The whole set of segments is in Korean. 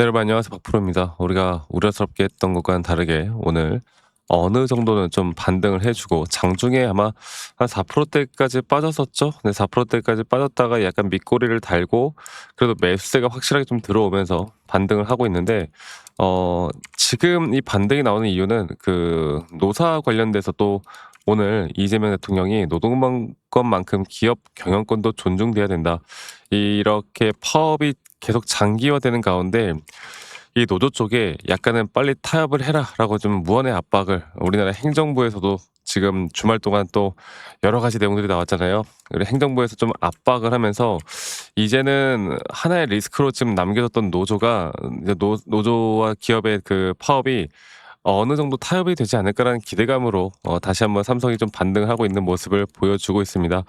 네, 여러분 안녕하세요. 박프로입니다. 우리가 우려스럽게 했던 것과는 다르게 오늘 어느 정도는 좀 반등을 해 주고 장중에 아마 한 4%대까지 빠졌었죠. 네, 4%대까지 빠졌다가 약간 밑꼬리를 달고 그래도 매수세가 확실하게 좀 들어오면서 반등을 하고 있는데 지금 이 반등이 나오는 이유는 그 노사 관련돼서 또 오늘 이재명 대통령이 "노동권만큼 기업 경영권도 존중돼야 된다." 이렇게 파업이 계속 장기화되는 가운데 이 노조 쪽에 약간은 "빨리 타협을 해라."라고 좀 무언의 압박을 우리나라 행정부에서도 지금 주말 동안 또 여러 가지 내용들이 나왔잖아요. 우리 행정부에서 좀 압박을 하면서 이제는 하나의 리스크로 지금 남겨졌던 노조가 이제 노조와 기업의 그 파업이 어느 정도 타협이 되지 않을까라는 기대감으로 다시 한번 삼성이 좀 반등을 하고 있는 모습을 보여주고 있습니다.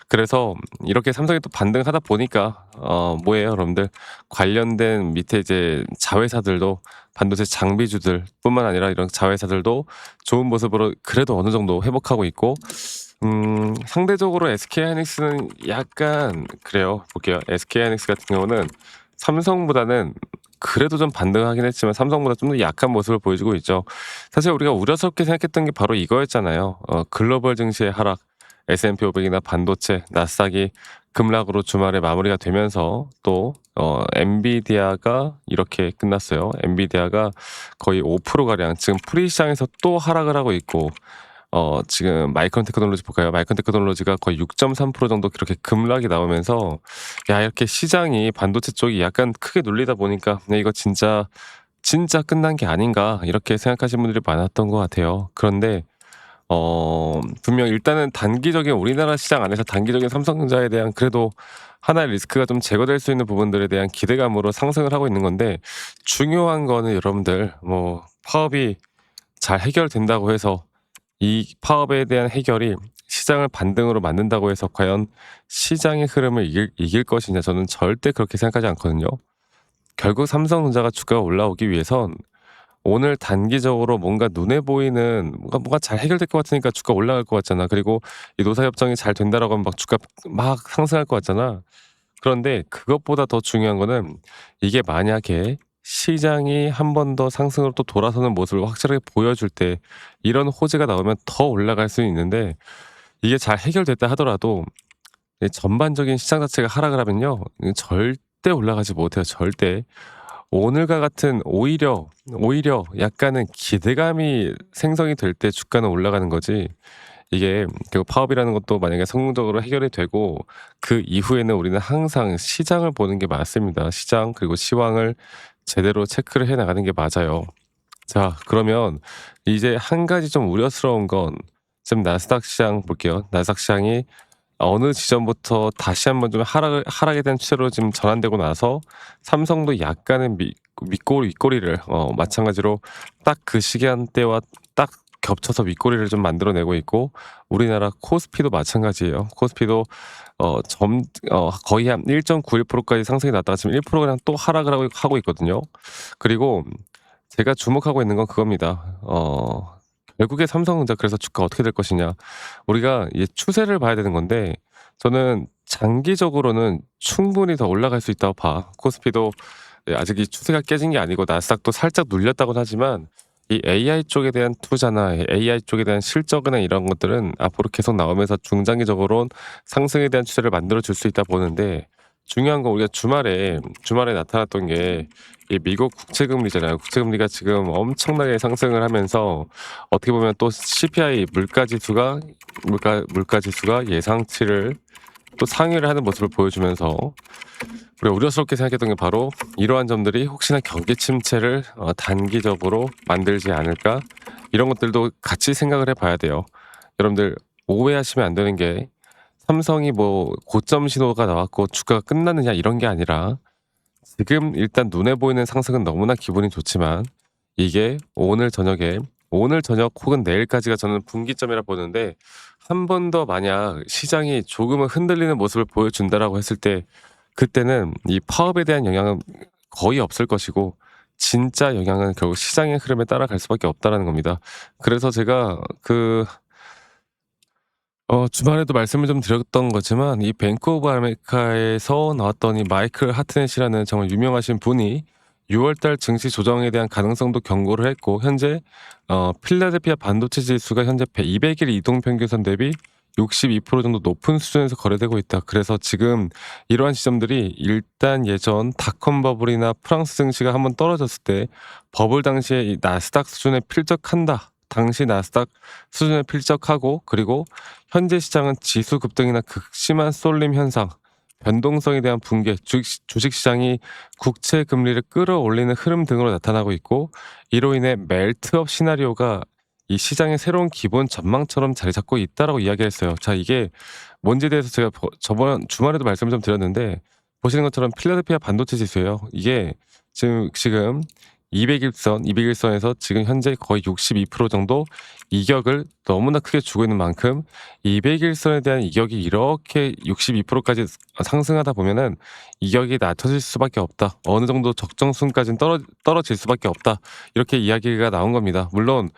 그래서 이렇게 삼성이 또 반등하다 보니까 뭐예요 여러분들? 관련된 밑에 이제 자회사들도 반도체 장비주들뿐만 아니라 이런 자회사들도 좋은 모습으로 그래도 어느 정도 회복하고 있고 상대적으로 SK하이닉스는 약간 그래요. 볼게요. SK하이닉스 같은 경우는 삼성보다는 그래도 좀 반등하긴 했지만 삼성보다 좀 더 약한 모습을 보여주고 있죠. 사실 우리가 우려스럽게 생각했던 게 바로 이거였잖아요. 글로벌 증시의 하락, S&P 500이나 반도체, 나스닥이 급락으로 주말에 마무리가 되면서 또 엔비디아가 이렇게 끝났어요. 엔비디아가 거의 5% 가량 지금 프리시장에서 또 하락을 하고 있고 지금 마이크론 테크놀로지 볼까요? 마이크론 테크놀로지가 거의 6.3% 정도 그렇게 급락이 나오면서 야 이렇게 시장이 반도체 쪽이 약간 크게 눌리다 보니까 '네 이거 진짜 끝난 게 아닌가.' 이렇게 생각하시는 분들이 많았던 것 같아요. 그런데 분명 일단은 단기적인 우리나라 시장 안에서 단기적인 삼성전자에 대한 그래도 하나의 리스크가 좀 제거될 수 있는 부분들에 대한 기대감으로 상승을 하고 있는 건데 중요한 거는 여러분들 뭐 파업이 잘 해결된다고 해서 이 파업에 대한 해결이 시장을 반등으로 만든다고 해서 과연 시장의 흐름을 이길 것이냐 저는 절대 그렇게 생각하지 않거든요. 결국 삼성전자가 주가가 올라오기 위해선 오늘 단기적으로 뭔가 눈에 보이는 뭔가 잘 해결될 것 같으니까 주가 올라갈 것 같잖아. 그리고 이 노사협정이 잘 된다라고 하면 막 주가 막 상승할 것 같잖아. 그런데 그것보다 더 중요한 거는 이게 만약에 시장이 한 번 더 상승으로 또 돌아서는 모습을 확실하게 보여줄 때 이런 호재가 나오면 더 올라갈 수 있는데 이게 잘 해결됐다 하더라도 이 전반적인 시장 자체가 하락을 하면요. 절대 올라가지 못해요, 절대. 오늘과 같은 오히려 약간은 기대감이 생성이 될 때 주가는 올라가는 거지 이게 결국 파업이라는 것도 만약에 성공적으로 해결이 되고 그 이후에는 우리는 항상 시장을 보는 게 맞습니다. 시장 그리고 시황을 제대로 체크를 해 나가는 게 맞아요. 자 그러면 이제 한 가지 좀 우려스러운 건 지금 나스닥 시장 볼게요. 나스닥 시장이 어느 지점부터 다시 한번 좀 하락에 대한 추세로 지금 전환되고 나서 삼성도 약간의 윗꼬리를 마찬가지로 딱 그 시간대와 딱 겹쳐서 윗꼬리를 좀 만들어내고 있고 우리나라 코스피도 마찬가지예요. 코스피도 거의 한 1.91%까지 상승이 났다가 지금 1% 그냥 또 하락을 하고 있거든요. 그리고 제가 주목하고 있는 건 그겁니다. 결국에 삼성전자 그래서 주가 어떻게 될 것이냐. 우리가 이 추세를 봐야 되는 건데 저는 장기적으로는 충분히 더 올라갈 수 있다고 봐. 코스피도 아직 이 추세가 깨진 게 아니고 나스닥도 살짝 눌렸다고는 하지만 이 AI 쪽에 대한 투자나 AI 쪽에 대한 실적이나 이런 것들은 앞으로 계속 나오면서 중장기적으로는 상승에 대한 추세를 만들어 줄 수 있다 보는데 중요한 건 우리가 주말에 나타났던 게 이 미국 국채 금리잖아요. 국채 금리가 지금 엄청나게 상승을 하면서 어떻게 보면 또 CPI 물가 지수가 예상치를 또 상회를 하는 모습을 보여주면서 우리가 우려스럽게 생각했던 게 바로 이러한 점들이 혹시나 경기 침체를 단기적으로 만들지 않을까 이런 것들도 같이 생각을 해봐야 돼요. 여러분들 오해하시면 안 되는 게 삼성이 뭐 고점 신호가 나왔고 주가가 끝났느냐 이런 게 아니라 지금 일단 눈에 보이는 상승은 너무나 기분이 좋지만 이게 오늘 저녁 혹은 내일까지가 저는 분기점이라 보는데 한 번 더 만약 시장이 조금은 흔들리는 모습을 보여준다라고 했을 때 그때는 이 파업에 대한 영향은 거의 없을 것이고 진짜 영향은 결국 시장의 흐름에 따라갈 수밖에 없다라는 겁니다. 그래서 제가 주말에도 말씀을 좀 드렸던 거지만 이 뱅크 오브 아메리카에서 나왔던 이 마이클 하트넷이라는 정말 유명하신 분이 6월 달 증시 조정에 대한 가능성도 경고를 했고 현재 필라델피아 반도체 지수가 현재 200일 이동 평균선 대비 62% 정도 높은 수준에서 거래되고 있다. 그래서 지금 이러한 지점들이 일단 예전 닷컴 버블이나 프랑스 증시가 한번 떨어졌을 때 버블 당시에 이 나스닥 수준에 필적한다. 당시 나스닥 수준에 필적하고 그리고 현재 시장은 지수 급등이나 극심한 쏠림 현상, 변동성에 대한 붕괴, 주식시장이 국채 금리를 끌어올리는 흐름 등으로 나타나고 있고 이로 인해 멜트업 시나리오가 이 시장의 새로운 기본 전망처럼 자리 잡고 있다라고 이야기했어요. 자, 이게 뭔지에 대해서 제가 저번 주말에도 말씀을 좀 드렸는데 보시는 것처럼 필라델피아 반도체 지수예요. 이게 지금 200일선에서 지금 현재 거의 62% 정도 이격을 너무나 크게 주고 있는 만큼 200일선에 대한 이격이 이렇게 62%까지 상승하다 보면은 이격이 낮춰질 수밖에 없다. 어느 정도 적정선까지는 떨어질 수밖에 없다. 이렇게 이야기가 나온 겁니다. 물론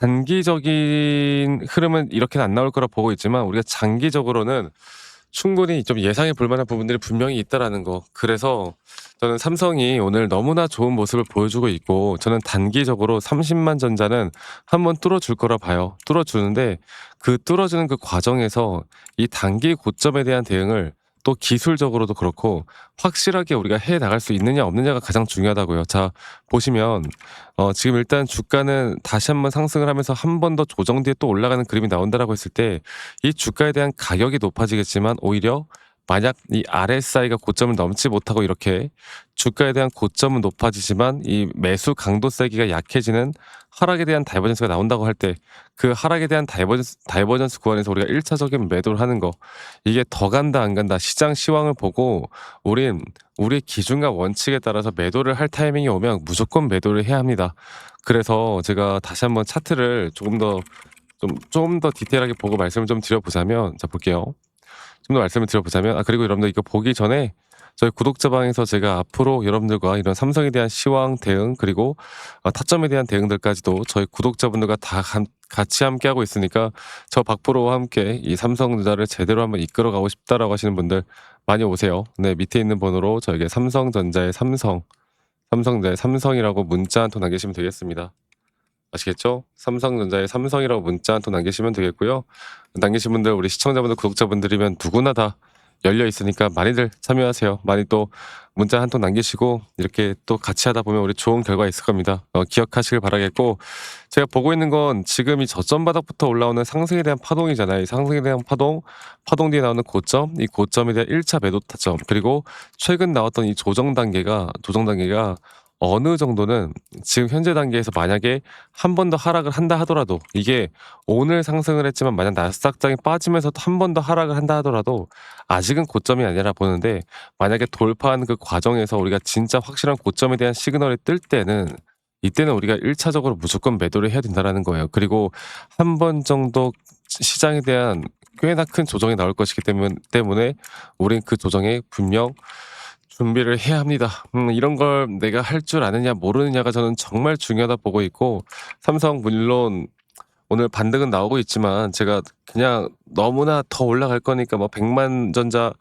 단기적인 흐름은 이렇게는 안 나올 거라 보고 있지만 우리가 장기적으로는 충분히 좀 예상해 볼 만한 부분들이 분명히 있다라는 거. 그래서 저는 삼성이 오늘 너무나 좋은 모습을 보여주고 있고 저는 단기적으로 30만 전자는 한번 뚫어줄 거라 봐요. 뚫어주는데 그 뚫어주는 그 과정에서 이 단기 고점에 대한 대응을 또 기술적으로도 그렇고 확실하게 우리가 해 나갈 수 있느냐 없느냐가 가장 중요하다고요. 자, 보시면 지금 일단 주가는 다시 한번 상승을 하면서 한 번 더 조정 뒤에 또 올라가는 그림이 나온다라고 했을 때 이 주가에 대한 가격이 높아지겠지만 오히려 만약 이 RSI가 고점을 넘지 못하고 이렇게 주가에 대한 고점은 높아지지만 이 매수 강도 세기가 약해지는 하락에 대한 다이버전스가 나온다고 할 때 그 하락에 대한 다이버전스 구간에서 우리가 1차적인 매도를 하는 거 이게 더 간다 안 간다 시장 시황을 보고 우린 우리의 기준과 원칙에 따라서 매도를 할 타이밍이 오면 무조건 매도를 해야 합니다. 그래서 제가 다시 한번 차트를 조금 더 디테일하게 보고 말씀을 좀 드려보자면 자 볼게요. 좀 더 말씀을 드려보자면 그리고 여러분들 이거 보기 전에 저희 구독자방에서 제가 앞으로 여러분들과 이런 삼성에 대한 시황 대응 그리고 타점에 대한 대응들까지도 저희 구독자분들과 다 같이 함께하고 있으니까 저 박프로와 함께 이 삼성전자를 제대로 한번 이끌어가고 싶다라고 하시는 분들 많이 오세요. 네, 밑에 있는 번호로 저에게 삼성전자의 삼성이라고 문자 한 통 남기시면 되겠습니다. 아시겠죠? 삼성전자의 삼성이라고 문자 한 통 남기시면 되겠고요. 남기신 분들 우리 시청자분들 구독자분들이면 누구나 다 열려 있으니까 많이들 참여하세요. 많이 또 문자 한 통 남기시고 이렇게 또 같이 하다 보면 우리 좋은 결과 있을 겁니다. 기억하시길 바라겠고 제가 보고 있는 건 지금 이 저점 바닥부터 올라오는 상승에 대한 파동이잖아요. 이 상승에 대한 파동 뒤에 나오는 고점, 이 고점에 대한 1차 매도 타점 그리고 최근 나왔던 이 조정 단계가 어느 정도는 지금 현재 단계에서 만약에 한 번 더 하락을 한다 하더라도 이게 오늘 상승을 했지만 만약 나스닥장이 빠지면서 한 번 더 하락을 한다 하더라도 아직은 고점이 아니라 보는데 만약에 돌파한 그 과정에서 우리가 진짜 확실한 고점에 대한 시그널이 뜰 때는 이때는 우리가 1차적으로 무조건 매도를 해야 된다라는 거예요. 그리고 한 번 정도 시장에 대한 꽤나 큰 조정이 나올 것이기 때문에 우린 그 조정에 분명 준비를 해야 합니다. 이런 걸 내가 할 줄 아느냐 모르느냐가 저는 정말 중요하다 보고 있고 삼성 물론 오늘 반등은 나오고 있지만 제가 그냥 너무나 더 올라갈 거니까 뭐 100만 전자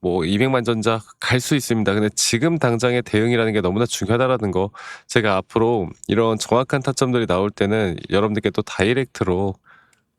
뭐 200만 전자 갈 수 있습니다. 근데 지금 당장의 대응이라는 게 너무나 중요하다라는 거 제가 앞으로 이런 정확한 타점들이 나올 때는 여러분들께 또 다이렉트로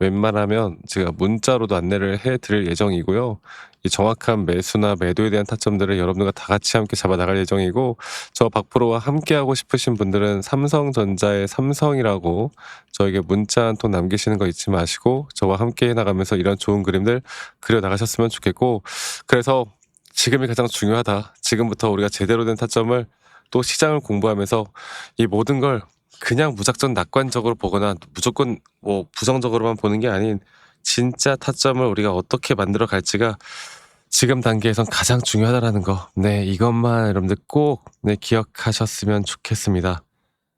웬만하면 제가 문자로도 안내를 해 드릴 예정이고요. 이 정확한 매수나 매도에 대한 타점들을 여러분들과 다 같이 함께 잡아 나갈 예정이고 저 박프로와 함께하고 싶으신 분들은 삼성전자의 삼성이라고 저에게 문자 한 통 남기시는 거 잊지 마시고 저와 함께 해 나가면서 이런 좋은 그림들 그려 나가셨으면 좋겠고 그래서 지금이 가장 중요하다. 지금부터 우리가 제대로 된 타점을 또 시장을 공부하면서 이 모든 걸 그냥 무작정 낙관적으로 보거나 무조건 뭐 부정적으로만 보는 게 아닌 진짜 타점을 우리가 어떻게 만들어 갈지가 지금 단계에선 가장 중요하다라는 거. 네, 이것만 여러분들 꼭 기억하셨으면 좋겠습니다.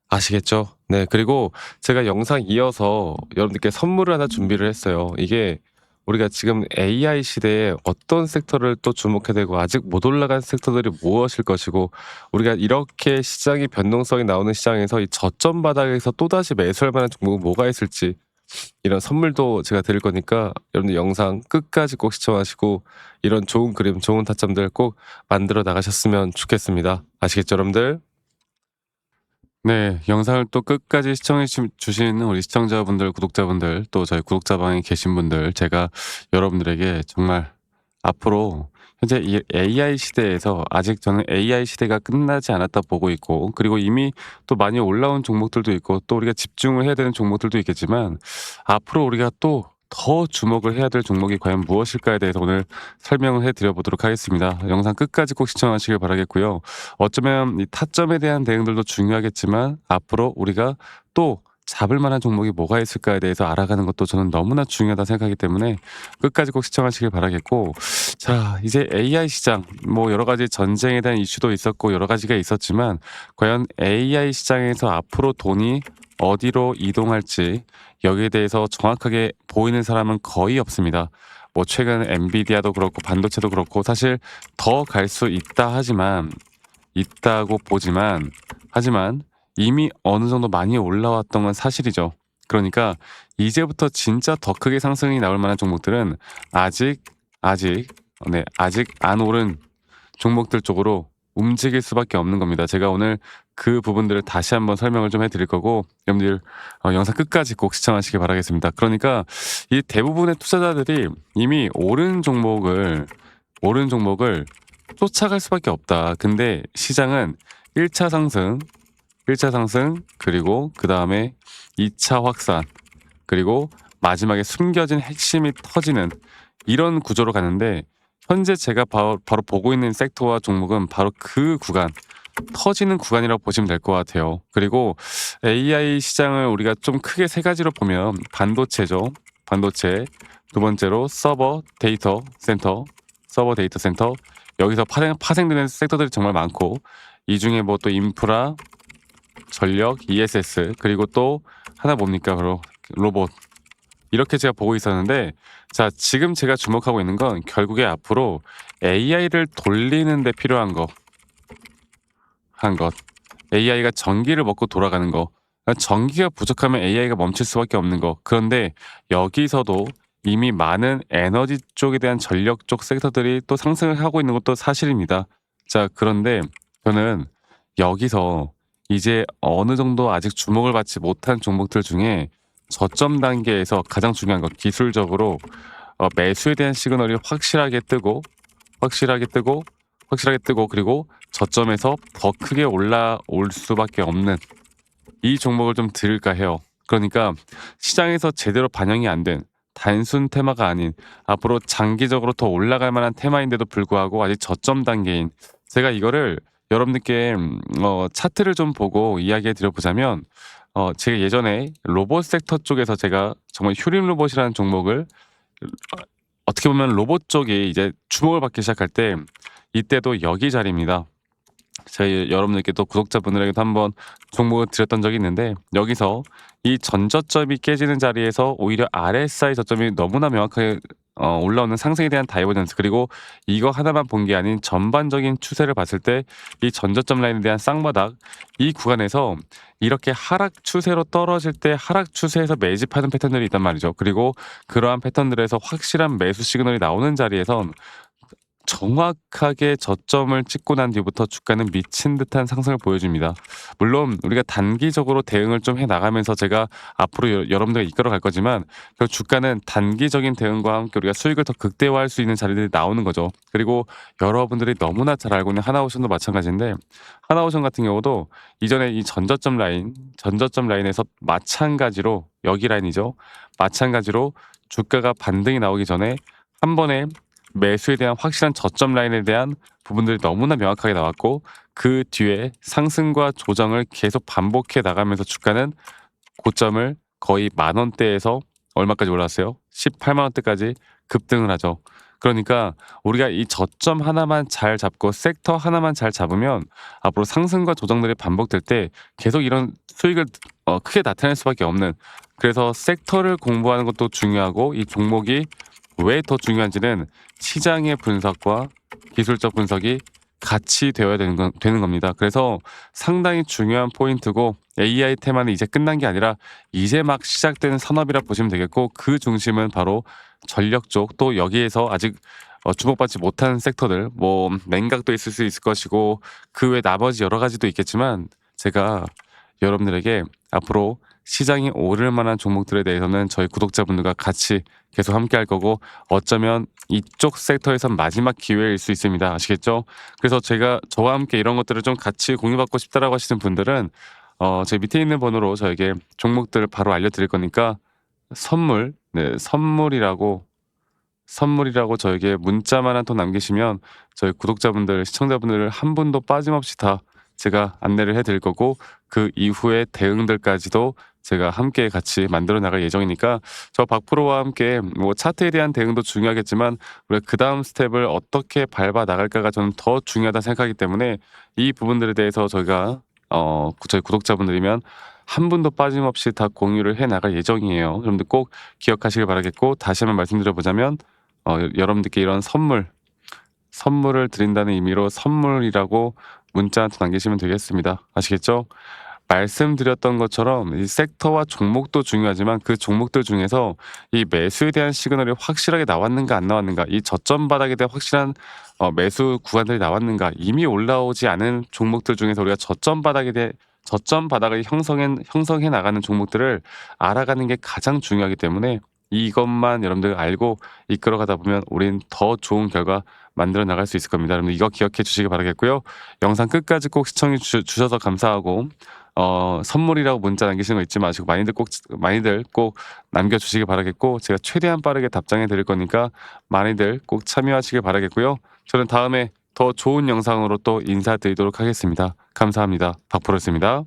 아시겠죠? 네, 그리고 제가 영상 이어서 여러분들께 선물을 하나 준비를 했어요. 이게 우리가 지금 AI 시대에 어떤 섹터를 또 주목해야 되고 아직 못 올라간 섹터들이 무엇일 것이고 우리가 이렇게 시장이 변동성이 나오는 시장에서 이 저점 바닥에서 또다시 매수할 만한 종목은 뭐가 있을지 이런 선물도 제가 드릴 거니까 여러분들 영상 끝까지 꼭 시청하시고 이런 좋은 그림, 좋은 타점들 꼭 만들어 나가셨으면 좋겠습니다. 아시겠죠, 여러분들? 네. 영상을 또 끝까지 시청해 주신 우리 시청자분들, 구독자분들, 또 저희 구독자방에 계신 분들, 제가 여러분들에게 정말 앞으로 현재 이 AI 시대에서 아직 저는 AI 시대가 끝나지 않았다 보고 있고, 그리고 이미 또 많이 올라온 종목들도 있고, 또 우리가 집중을 해야 되는 종목들도 있겠지만, 앞으로 우리가 또 더 주목을 해야 될 종목이 과연 무엇일까에 대해서 오늘 설명을 해 드려 보도록 하겠습니다. 영상 끝까지 꼭 시청하시길 바라겠고요. 어쩌면 이 타점에 대한 대응들도 중요하겠지만, 앞으로 우리가 또 잡을 만한 종목이 뭐가 있을까에 대해서 알아가는 것도 저는 너무나 중요하다 생각하기 때문에 끝까지 꼭 시청하시길 바라겠고, 자, 이제 AI 시장, 뭐 여러 가지 전쟁에 대한 이슈도 있었고 여러 가지가 있었지만, 과연 AI 시장에서 앞으로 돈이 어디로 이동할지 여기에 대해서 정확하게 보이는 사람은 거의 없습니다. 뭐 최근 엔비디아도 그렇고 반도체도 그렇고 사실 더 갈 수 있다 하지만, 있다고 보지만, 하지만 이미 어느 정도 많이 올라왔던 건 사실이죠. 그러니까 이제부터 진짜 더 크게 상승이 나올 만한 종목들은 아직 아직 아직 안 오른 종목들 쪽으로 움직일 수밖에 없는 겁니다. 제가 오늘 그 부분들을 다시 한번 설명을 좀 해 드릴 거고, 여러분들 영상 끝까지 꼭 시청하시길 바라겠습니다. 그러니까 이 대부분의 투자자들이 이미 오른 종목을 쫓아갈 수밖에 없다. 근데 시장은 1차 상승, 1차 상승, 그리고 그다음에 2차 확산, 그리고 마지막에 숨겨진 핵심이 터지는 이런 구조로 가는데, 현재 제가 바로 보고 있는 섹터와 종목은 바로 그 구간, 터지는 구간이라고 보시면 될 것 같아요. 그리고 AI 시장을 우리가 좀 크게 세 가지로 보면 반도체죠. 반도체. 두 번째로 서버 데이터 센터. 여기서 파생되는 섹터들이 정말 많고, 이 중에 뭐 또 인프라, 전력, ESS, 그리고 또 하나 뭡니까? 바로 로봇. 이렇게 제가 보고 있었는데, 자, 지금 제가 주목하고 있는 건 결국에 앞으로 AI를 돌리는 데 필요한 것. AI가 전기를 먹고 돌아가는 거. 전기가 부족하면 AI가 멈출 수밖에 없는 거. 그런데 여기서도 이미 많은 에너지 쪽에 대한 전력 쪽 섹터들이 또 상승을 하고 있는 것도 사실입니다. 자, 그런데 저는 여기서 이제 어느 정도 아직 주목을 받지 못한 종목들 중에 저점 단계에서 가장 중요한 것, 기술적으로 매수에 대한 시그널이 확실하게 뜨고, 그리고 저점에서 더 크게 올라올 수밖에 없는 이 종목을 좀 들을까 해요. 그러니까 시장에서 제대로 반영이 안 된 단순 테마가 아닌 앞으로 장기적으로 더 올라갈 만한 테마인데도 불구하고 아직 저점 단계인, 제가 이거를 여러분들께 차트를 좀 보고 이야기해 드려 보자면, 제가 예전에 로봇 섹터 쪽에서 제가 정말 휴림 로봇이라는 종목을, 어떻게 보면 로봇 쪽이 이제 주목을 받기 시작할 때 이때도 여기 자리입니다. 저희 여러분들께 또 구독자분들에게도 한번 종목을 드렸던 적이 있는데, 여기서 이 전저점이 깨지는 자리에서 오히려 RSI 저점이 너무나 명확하게 올라오는 상승에 대한 다이버전스, 그리고 이거 하나만 본 게 아닌 전반적인 추세를 봤을 때 이 전저점 라인에 대한 쌍바닥, 이 구간에서 이렇게 하락 추세로 떨어질 때 하락 추세에서 매집하는 패턴들이 있단 말이죠. 그리고 그러한 패턴들에서 확실한 매수 시그널이 나오는 자리에선 정확하게 저점을 찍고 난 뒤부터 주가는 미친 듯한 상승을 보여줍니다. 물론 우리가 단기적으로 대응을 좀 해 나가면서 제가 앞으로 여러분들을 이끌어 갈 거지만, 그 주가는 단기적인 대응과 함께 우리가 수익을 더 극대화할 수 있는 자리들이 나오는 거죠. 그리고 여러분들이 너무나 잘 알고 있는 하나오션도 마찬가지인데, 하나오션 같은 경우도 이전에 이 전저점 라인에서 마찬가지로, 여기 라인이죠. 마찬가지로 주가가 반등이 나오기 전에 한 번에 매수에 대한 확실한 저점 라인에 대한 부분들이 너무나 명확하게 나왔고, 그 뒤에 상승과 조정을 계속 반복해 나가면서 주가는 고점을 거의 10,000원대에서 얼마까지 올랐어요? 18만원대까지 급등을 하죠. 그러니까 우리가 이 저점 하나만 잘 잡고 섹터 하나만 잘 잡으면 앞으로 상승과 조정들이 반복될 때 계속 이런 수익을 크게 나타낼 수밖에 없는, 그래서 섹터를 공부하는 것도 중요하고, 이 종목이 왜 더 중요한지는 시장의 분석과 기술적 분석이 같이 되어야 되는 겁니다. 그래서 상당히 중요한 포인트고 AI 테마는 이제 끝난 게 아니라 이제 막 시작되는 산업이라 보시면 되겠고 그 중심은 바로 전력 쪽 또 여기에서 아직 주목받지 못한 섹터들 뭐 냉각도 있을 수 있을 것이고 그 외 나머지 여러 가지도 있겠지만 제가 여러분들에게 앞으로 시장이 오를 만한 종목들에 대해서는 저희 구독자분들과 같이 계속 함께 할 거고 어쩌면 이쪽 섹터에선 마지막 기회일 수 있습니다. 아시겠죠? 그래서 제가 저와 함께 이런 것들을 좀 같이 공유받고 싶다라고 하시는 분들은 제 밑에 있는 번호로 저에게 종목들을 바로 알려드릴 거니까 선물, 네, 선물이라고 저에게 문자만 한 통 남기시면 저희 구독자분들, 시청자분들 한 분도 빠짐없이 다 제가 안내를 해 드릴 거고 그 이후의 대응들까지도 제가 함께 같이 만들어 나갈 예정이니까 저 박프로와 함께 뭐 차트에 대한 대응도 중요하겠지만 우리가 그다음 스텝을 어떻게 밟아 나갈까가 저는 더 중요하다 생각하기 때문에 이 부분들에 대해서 저희가 저희 구독자분들이면 한 분도 빠짐없이 다 공유를 해 나갈 예정이에요. 여러분들 꼭 기억하시길 바라겠고 다시 한번 말씀드려 보자면 여러분들께 이런 선물을 드린다는 의미로 선물이라고 문자 한 통 남기시면 되겠습니다. 아시겠죠? 말씀드렸던 것처럼 이 섹터와 종목도 중요하지만 그 종목들 중에서 이 매수에 대한 시그널이 확실하게 나왔는가 안 나왔는가 이 저점 바닥에 대한 확실한 매수 구간들이 나왔는가 이미 올라오지 않은 종목들 중에서 우리가 저점 바닥을 형성해 나가는 종목들을 알아가는 게 가장 중요하기 때문에 이것만 여러분들 알고 이끌어가다 보면 우린 더 좋은 결과 만들어 나갈 수 있을 겁니다. 여러분 이거 기억해 주시기 바라겠고요. 영상 끝까지 꼭 시청해 주셔서 감사하고 선물이라고 문자 남기시는 거 잊지 마시고 많이들 꼭 남겨주시기 바라겠고 제가 최대한 빠르게 답장해 드릴 거니까 많이들 꼭 참여하시길 바라겠고요. 저는 다음에 더 좋은 영상으로 또 인사드리도록 하겠습니다. 감사합니다. 박프로였습니다.